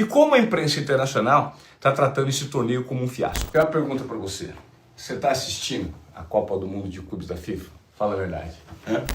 E como a imprensa internacional está tratando esse torneio como um fiasco? Tem uma pergunta para você. Você está assistindo a Copa do Mundo de Clubes da FIFA? Fala a verdade.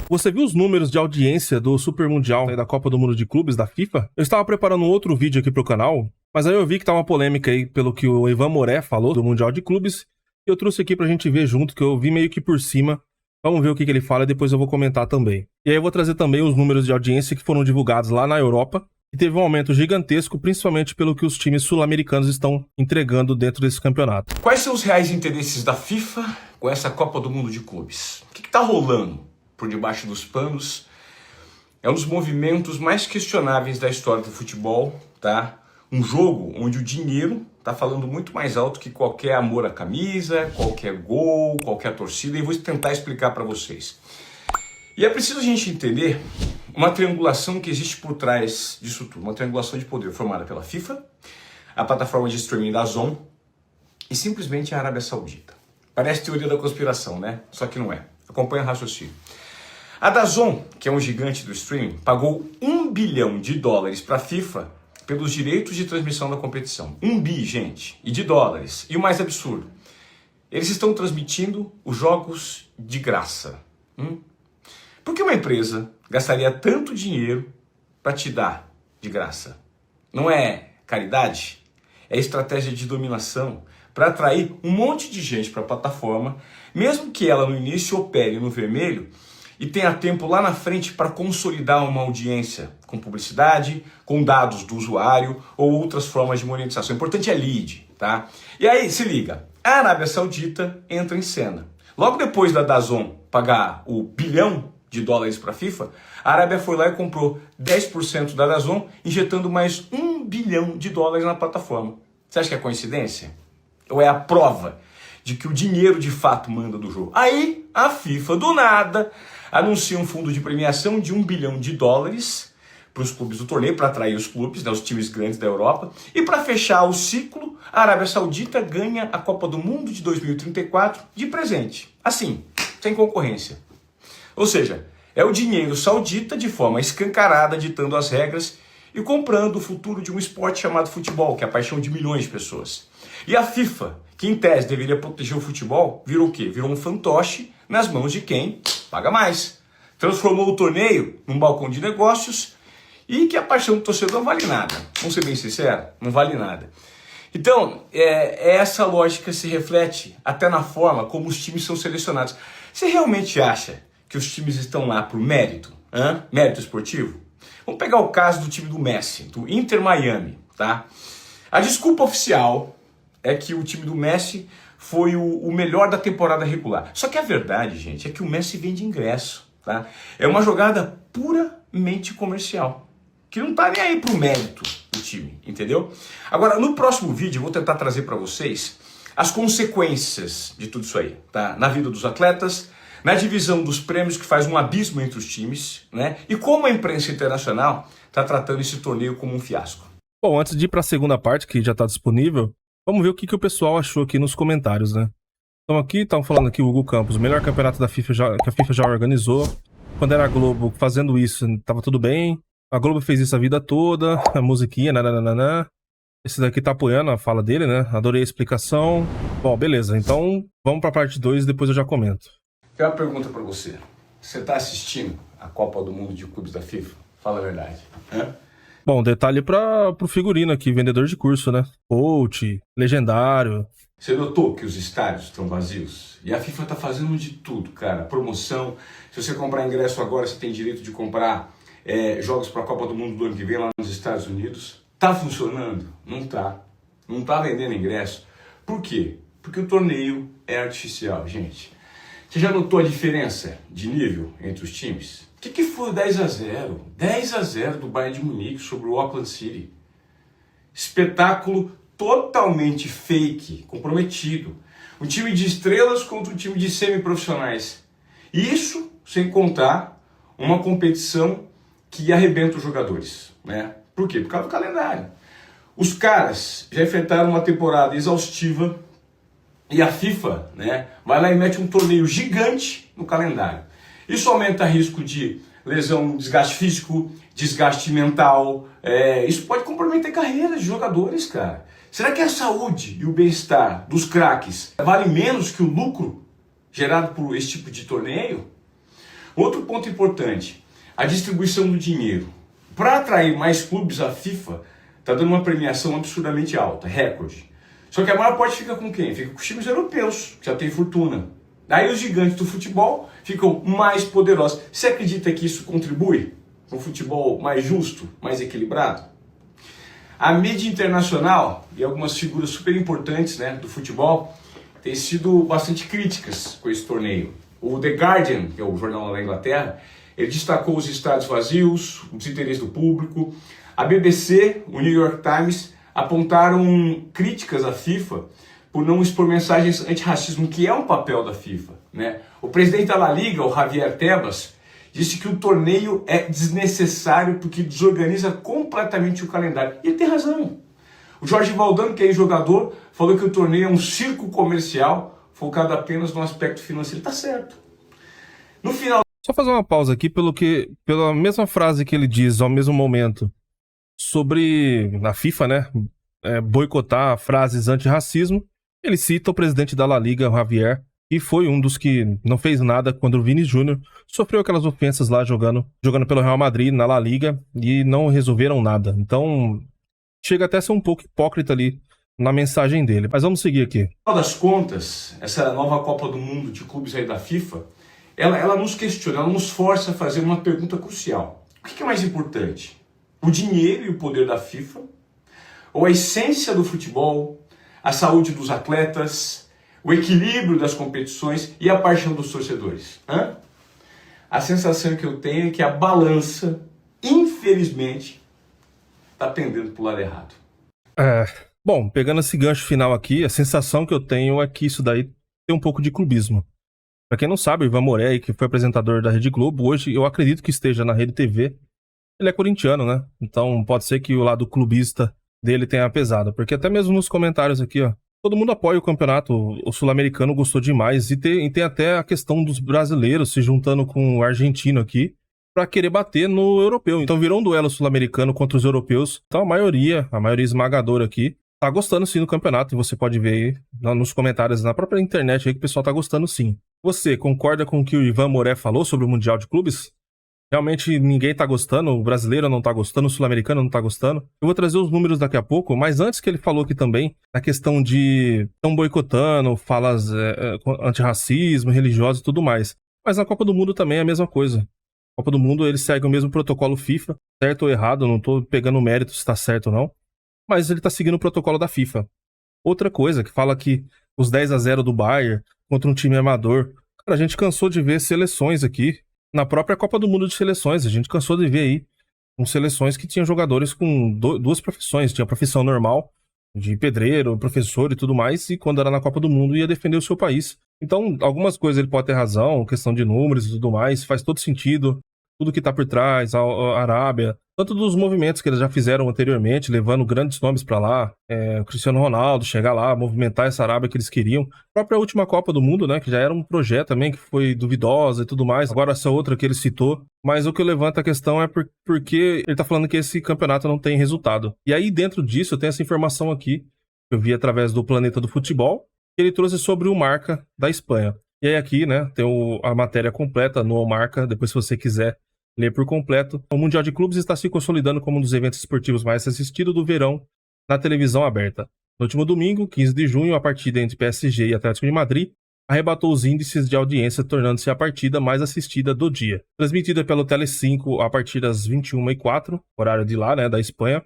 Você viu os números de audiência do Super Mundial da Copa do Mundo de Clubes da FIFA? Eu estava preparando um outro vídeo aqui pro canal, mas aí eu vi que tá uma polêmica aí pelo que o Ivan Moré falou do Mundial de Clubes, e eu trouxe aqui pra gente ver junto, que eu vi meio que por cima. Vamos ver o que ele fala e depois eu vou comentar também. E aí eu vou trazer também os números de audiência que foram divulgados lá na Europa, e teve um aumento gigantesco, principalmente pelo que os times sul-americanos estão entregando dentro desse campeonato. Quais são os reais interesses da FIFA com essa Copa do Mundo de Clubes? O que está rolando por debaixo dos panos? É um dos movimentos mais questionáveis da história do futebol, tá? Um jogo onde o dinheiro está falando muito mais alto que qualquer amor à camisa, qualquer gol, qualquer torcida, e vou tentar explicar para vocês. E é preciso a gente entender uma triangulação que existe por trás disso tudo, uma triangulação de poder formada pela FIFA, a plataforma de streaming da DAZN e simplesmente a Arábia Saudita. Parece teoria da conspiração, né? Só que não é. Acompanha o raciocínio. A DAZN, que é um gigante do streaming, pagou $1 bilhão para a FIFA pelos direitos de transmissão da competição. 1 bi, gente, e de dólares. E o mais absurdo, eles estão transmitindo os jogos de graça. Por que uma empresa gastaria tanto dinheiro para te dar de graça? Não é caridade? É estratégia de dominação para atrair um monte de gente para a plataforma, mesmo que ela no início opere no vermelho e tenha tempo lá na frente para consolidar uma audiência com publicidade, com dados do usuário ou outras formas de monetização. O importante é lead, tá? E aí, se liga, a Arábia Saudita entra em cena. Logo depois da DAZN pagar o $1 bilhão para a FIFA, a Arábia foi lá e comprou 10% da DAZN, injetando mais $1 bilhão na plataforma. Você acha que é coincidência? Ou é a prova de que o dinheiro de fato manda do jogo? Aí a FIFA, do nada, anuncia um fundo de premiação de $1 bilhão para os clubes do torneio, para atrair os clubes, né, os times grandes da Europa. E para fechar o ciclo, a Arábia Saudita ganha a Copa do Mundo de 2034 de presente. Assim, sem concorrência. Ou seja, é o dinheiro saudita de forma escancarada ditando as regras e comprando o futuro de um esporte chamado futebol, que é a paixão de milhões de pessoas. E a FIFA, que em tese deveria proteger o futebol, virou o quê? Virou um fantoche nas mãos de quem paga mais. Transformou o torneio num balcão de negócios e que a paixão do torcedor não vale nada. Vamos ser bem sinceros, não vale nada. Então, essa lógica se reflete até na forma como os times são selecionados. Você realmente acha que os times estão lá por mérito? Mérito esportivo? Vamos pegar o caso do time do Messi, do Inter Miami, tá? A desculpa oficial é que o time do Messi foi o melhor da temporada regular. Só que a verdade, gente, é que o Messi vende ingresso, tá? É uma jogada puramente comercial, que não tá nem aí pro mérito do time, entendeu? Agora, no próximo vídeo, eu vou tentar trazer para vocês as consequências de tudo isso aí, tá? Na vida dos atletas, na divisão dos prêmios, que faz um abismo entre os times, né? E como a imprensa internacional está tratando esse torneio como um fiasco. Bom, antes de ir para a segunda parte, que já está disponível, vamos ver o que o pessoal achou aqui nos comentários, né? Então aqui estão falando aqui o Hugo Campos, o melhor campeonato da FIFA que a FIFA já organizou. Quando era a Globo fazendo isso, tava tudo bem. A Globo fez isso a vida toda, a musiquinha, nananana. Esse daqui tá apoiando a fala dele, né? Adorei a explicação. Bom, beleza, então vamos para a parte 2 e depois eu já comento. Tem uma pergunta para você. Você está assistindo a Copa do Mundo de Clubes da FIFA? Fala a verdade. Bom, detalhe pro figurino aqui, vendedor de curso, né? Coach, legendário. Você notou que os estádios estão vazios? E a FIFA está fazendo de tudo, cara. Promoção. Se você comprar ingresso agora, você tem direito de comprar jogos para a Copa do Mundo do ano que vem lá nos Estados Unidos. Tá funcionando? Não tá. Não tá vendendo ingresso. Por quê? Porque o torneio é artificial, gente. Você já notou a diferença de nível entre os times? O que foi o 10-0? 10-0 do Bayern de Munique sobre o Auckland City. Espetáculo totalmente fake, comprometido. Um time de estrelas contra um time de semiprofissionais. Isso sem contar uma competição que arrebenta os jogadores, né? Por quê? Por causa do calendário. Os caras já enfrentaram uma temporada exaustiva e a FIFA, né, vai lá e mete um torneio gigante no calendário. Isso aumenta o risco de lesão, desgaste físico, desgaste mental. Isso pode comprometer carreiras de jogadores, cara. Será que a saúde e o bem-estar dos craques vale menos que o lucro gerado por esse tipo de torneio? Outro ponto importante, a distribuição do dinheiro. Para atrair mais clubes, a FIFA está dando uma premiação absurdamente alta, recorde. Só que a maior parte fica com quem? Fica com os times europeus, que já tem fortuna. Daí os gigantes do futebol ficam mais poderosos. Você acredita que isso contribui para um futebol mais justo, mais equilibrado? A mídia internacional e algumas figuras super importantes, né, do futebol têm sido bastante críticas com esse torneio. O The Guardian, que é o jornal lá da Inglaterra, ele destacou os estádios vazios, o desinteresse do público. A BBC, o New York Times, apontaram críticas à FIFA por não expor mensagens antirracismo, que é um papel da FIFA, né? O presidente da La Liga, o Javier Tebas, disse que o torneio é desnecessário porque desorganiza completamente o calendário. E ele tem razão. O Jorge Valdano, que é jogador, falou que o torneio é um circo comercial focado apenas no aspecto financeiro. Tá certo. No final... Só fazer uma pausa aqui pela mesma frase que ele diz ao mesmo momento sobre a FIFA, né, boicotar frases antirracismo. Ele cita o presidente da La Liga, o Javier, que foi um dos que não fez nada quando o Vini Júnior sofreu aquelas ofensas lá jogando pelo Real Madrid na La Liga e não resolveram nada. Então, chega até a ser um pouco hipócrita ali na mensagem dele. Mas vamos seguir aqui. No final das contas, essa nova Copa do Mundo de clubes aí da FIFA, ela nos questiona, ela nos força a fazer uma pergunta crucial. O que é mais importante? O dinheiro e o poder da FIFA? Ou a essência do futebol, a saúde dos atletas, o equilíbrio das competições e a paixão dos torcedores? A sensação que eu tenho é que a balança, infelizmente, está pendendo para o lado errado. Bom, pegando esse gancho final aqui, a sensação que eu tenho é que isso daí tem um pouco de clubismo. Pra quem não sabe, o Ivan Moré, que foi apresentador da Rede Globo, hoje eu acredito que esteja na Rede TV. Ele é corintiano, né? Então pode ser que o lado clubista dele tenha pesado. Porque até mesmo nos comentários aqui, ó, todo mundo apoia o campeonato. O sul-americano gostou demais. E tem até a questão dos brasileiros se juntando com o argentino aqui pra querer bater no europeu. Então virou um duelo sul-americano contra os europeus. Então a maioria esmagadora aqui, tá gostando sim do campeonato. E você pode ver aí nos comentários, na própria internet aí, que o pessoal tá gostando sim. Você concorda com o que o Ivan Moré falou sobre o Mundial de Clubes? Realmente ninguém tá gostando, o brasileiro não tá gostando, o sul-americano não tá gostando. Eu vou trazer os números daqui a pouco, mas antes que ele falou aqui também, na questão de estão boicotando, falas antirracismo, religioso e tudo mais. Mas na Copa do Mundo também é a mesma coisa. A Copa do Mundo ele segue o mesmo protocolo FIFA, certo ou errado, não tô pegando o mérito se tá certo ou não, mas ele tá seguindo o protocolo da FIFA. Outra coisa, que fala que os 10-0 do Bayern contra um time amador. Cara, a gente cansou de ver seleções aqui, na própria Copa do Mundo de Seleções, a gente cansou de ver aí com seleções que tinham jogadores com duas profissões. Tinha a profissão normal, de pedreiro, professor e tudo mais, e quando era na Copa do Mundo ia defender o seu país. Então, algumas coisas ele pode ter razão, questão de números e tudo mais, faz todo sentido. Tudo que tá por trás, a Arábia, tanto dos movimentos que eles já fizeram anteriormente, levando grandes nomes pra lá, o Cristiano Ronaldo chegar lá, movimentar essa Arábia que eles queriam. A própria última Copa do Mundo, né, que já era um projeto também, que foi duvidosa e tudo mais. Agora essa outra que ele citou. Mas o que levanta a questão é porque ele tá falando que esse campeonato não tem resultado. E aí dentro disso eu tenho essa informação aqui, que eu vi através do Planeta do Futebol, que ele trouxe sobre o Marca da Espanha. E aí aqui, né, tem a matéria completa no Marca, depois se você quiser ler por completo. O Mundial de Clubes está se consolidando como um dos eventos esportivos mais assistidos do verão na televisão aberta. No último domingo, 15 de junho, a partida entre PSG e Atlético de Madrid arrebatou os índices de audiência, tornando-se a partida mais assistida do dia. Transmitida pelo Tele5 a partir das 21h04, horário de lá, né, da Espanha,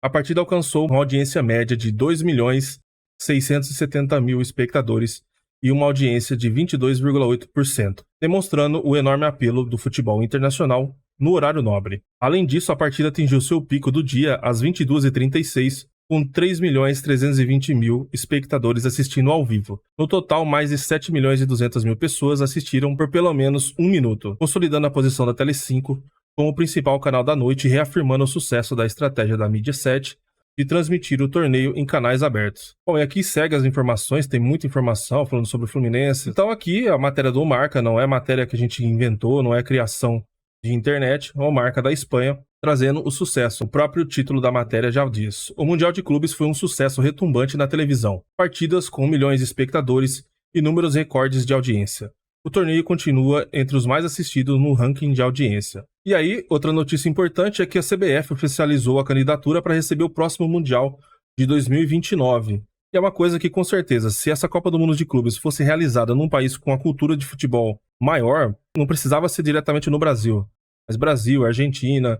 a partida alcançou uma audiência média de 2.670.000 espectadores e uma audiência de 22,8%, demonstrando o enorme apelo do futebol internacional no horário nobre. Além disso, a partida atingiu seu pico do dia às 22h36, com 3.320.000 espectadores assistindo ao vivo. No total, mais de 7.200.000 pessoas assistiram por pelo menos um minuto, consolidando a posição da Tele5 como o principal canal da noite e reafirmando o sucesso da estratégia da Mediaset de transmitir o torneio em canais abertos. Bom, e aqui segue as informações, tem muita informação falando sobre o Fluminense. Então aqui a matéria do Marca não é matéria que a gente inventou, não é criação de internet ou marca da Espanha, trazendo o sucesso. O próprio título da matéria já diz. O Mundial de Clubes foi um sucesso retumbante na televisão. Partidas com milhões de espectadores e números recordes de audiência. O torneio continua entre os mais assistidos no ranking de audiência. E aí, outra notícia importante é que a CBF oficializou a candidatura para receber o próximo Mundial de 2029. E é uma coisa que, com certeza, se essa Copa do Mundo de Clubes fosse realizada num país com a cultura de futebol maior, não precisava ser diretamente no Brasil. Mas Brasil, Argentina,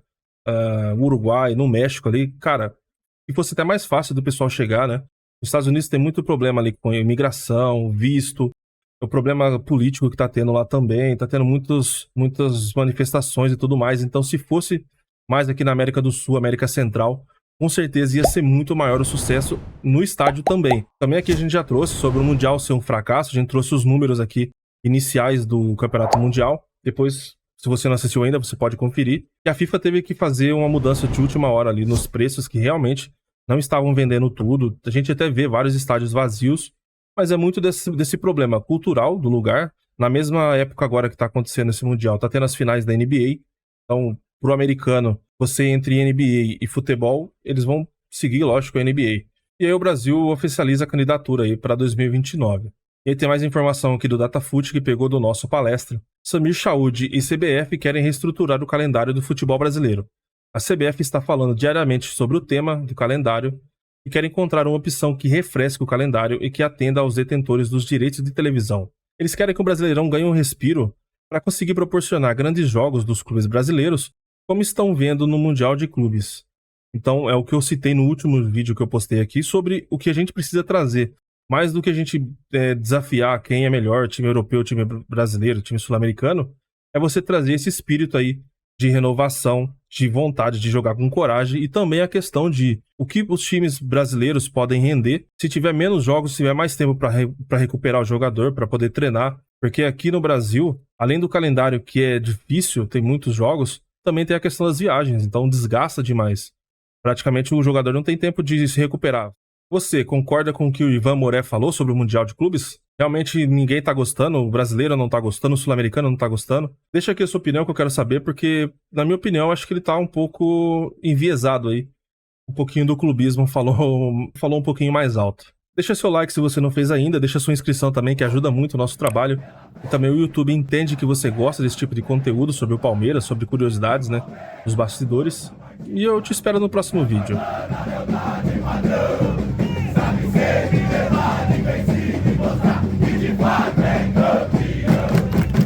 Uruguai, no México ali, cara, que fosse até mais fácil do pessoal chegar, né? Os Estados Unidos tem muito problema ali com imigração, visto, o problema político que tá tendo lá também, tá tendo muitas manifestações e tudo mais. Então, se fosse mais aqui na América do Sul, América Central, com certeza ia ser muito maior o sucesso no estádio também. Também aqui a gente já trouxe sobre o Mundial ser um fracasso, a gente trouxe os números aqui iniciais do Campeonato Mundial. Depois, se você não assistiu ainda, você pode conferir. E a FIFA teve que fazer uma mudança de última hora ali nos preços, que realmente não estavam vendendo tudo. A gente até vê vários estádios vazios, mas é muito desse problema cultural do lugar. Na mesma época agora que está acontecendo esse Mundial, tá tendo as finais da NBA. Então, pro americano, você entre NBA e futebol, eles vão seguir, lógico, a NBA. E aí o Brasil oficializa a candidatura aí para 2029. E aí tem mais informação aqui do Datafoot que pegou do nosso palestra. Samir Chaud e CBF querem reestruturar o calendário do futebol brasileiro. A CBF está falando diariamente sobre o tema do calendário e quer encontrar uma opção que refresque o calendário e que atenda aos detentores dos direitos de televisão. Eles querem que o Brasileirão ganhe um respiro para conseguir proporcionar grandes jogos dos clubes brasileiros, como estão vendo no Mundial de Clubes. Então é o que eu citei no último vídeo que eu postei aqui sobre o que a gente precisa trazer. Mais do que a gente desafiar quem é melhor, time europeu, time brasileiro, time sul-americano, é você trazer esse espírito aí de renovação, de vontade de jogar com coragem e também a questão de o que os times brasileiros podem render se tiver menos jogos, se tiver mais tempo para recuperar o jogador, para poder treinar. Porque aqui no Brasil, além do calendário que é difícil, tem muitos jogos, também tem a questão das viagens, então desgasta demais. Praticamente o jogador não tem tempo de se recuperar. Você concorda com o que o Ivan Moré falou sobre o Mundial de Clubes? Realmente ninguém tá gostando, o brasileiro não tá gostando, o sul-americano não tá gostando? Deixa aqui a sua opinião que eu quero saber, porque, na minha opinião, acho que ele tá um pouco enviesado aí. Um pouquinho do clubismo, falou um pouquinho mais alto. Deixa seu like se você não fez ainda, deixa sua inscrição também, que ajuda muito o nosso trabalho. E também o YouTube entende que você gosta desse tipo de conteúdo sobre o Palmeiras, sobre curiosidades, né, dos bastidores. E eu te espero no próximo vídeo.